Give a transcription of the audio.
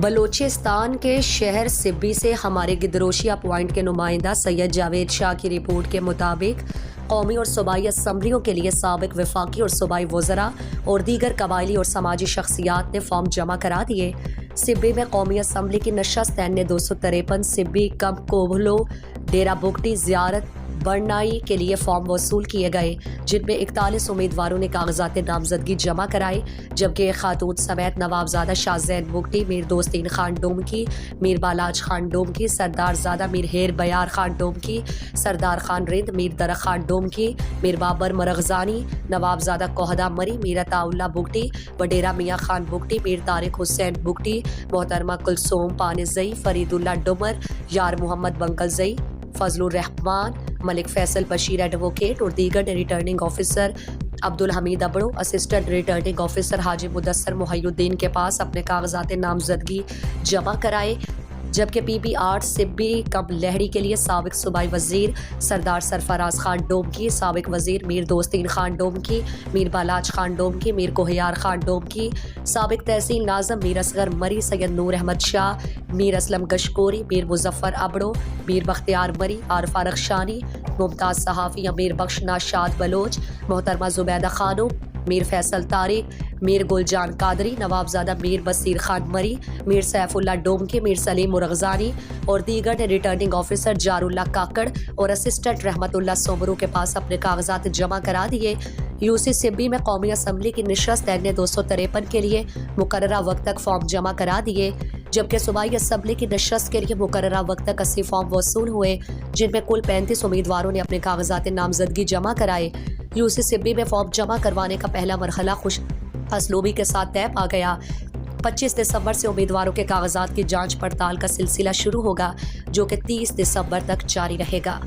بلوچستان کے شہر سبی سے ہمارے گدروشیا پوائنٹ کے نمائندہ سید جاوید شاہ کی رپورٹ کے مطابق قومی اور صوبائی اسمبلیوں کے لیے سابق وفاقی اور صوبائی وزراء اور دیگر قبائلی اور سماجی شخصیات نے فارم جمع کرا دیے۔ سبی میں قومی اسمبلی کی نشست نے 253 سبی کم کوبھلو ڈیرہ بگٹی زیارت برنائی کے لیے فارم وصول کیے گئے، جن میں 41 امیدواروں نے کاغذات نامزدگی جمع کرائے، جبکہ ایک خاتون سمیت نوابزادہ شاہ زین بگٹی، میر دوستین خان ڈومکی، میر بالاج خان ڈومکی، سردار زادہ میر ہیر بیار خان ڈومکی، سردار خان رند، میر درخ خان ڈومکی، میر بابر مرغزانی، نوابزادہ کوہدہ مری، میر عطا اللہ بگٹی، وڈیرہ میاں خان بگٹی، میر طارق حسین بگٹی، محترمہ کلثوم پانزئی، فرید اللہ ڈمر، یار محمد بنگلزئی، فضل الرحمان، ملک فیصل بشیر ایڈوکیٹ اور دیگر نے returning officer Abdul Hamid Abro, assistant returning officer Haji Mudassir محی الدین کے پاس اپنے کاغذات نامزدگی جمع کرائے، جبکہ پی پی آرٹ سبی کم لہڑی کے لیے سابق صوبائی وزیر سردار سرفراز خان ڈومکی، سابق وزیر میر دوستین خان ڈومکی، میر بالاج خان ڈومکی، میر کوہیار خان ڈومکی، سابق تحصیل ناظم میر اصغر مری، سید نور احمد شاہ، میر اسلم گشکوری، میر مظفر ابڑو، میر بختیار مری، عارفہ رخشانی، ممتاز صحافی امیر بخش ناشاد بلوچ، محترمہ زبیدہ خانم، میر فیصل طارق، میر گلجان قادری، نوابزادہ میر بصیر خان مری، میر سیف اللہ ڈومکی، میر سلیم مرغزانی اور دیگر نے ریٹرننگ آفیسر جار اللہ کاکڑ اور اسسٹنٹ رحمت اللہ سومرو کے پاس اپنے کاغذات جمع کرا دیے۔ یو سی سبی میں قومی اسمبلی کی نشست نے 253 کے لیے مقررہ وقت تک فارم جمع کرا دیے، جبکہ صوبائی اسمبلی کی نشست کے لیے مقررہ وقت تک 80 فارم وصول ہوئے، جن میں کل 35 امیدواروں نے اپنے کاغذات نامزدگی جمع کرائے۔ یو سی سبی میں فارم جمع کروانے کا پہلا مرحلہ خوش اسلوبی کے ساتھ طے پا گیا۔ 25 دسمبر سے امیدواروں کے کاغذات کی جانچ پڑتال کا سلسلہ شروع ہوگا، جو کہ 30 دسمبر تک جاری رہے گا۔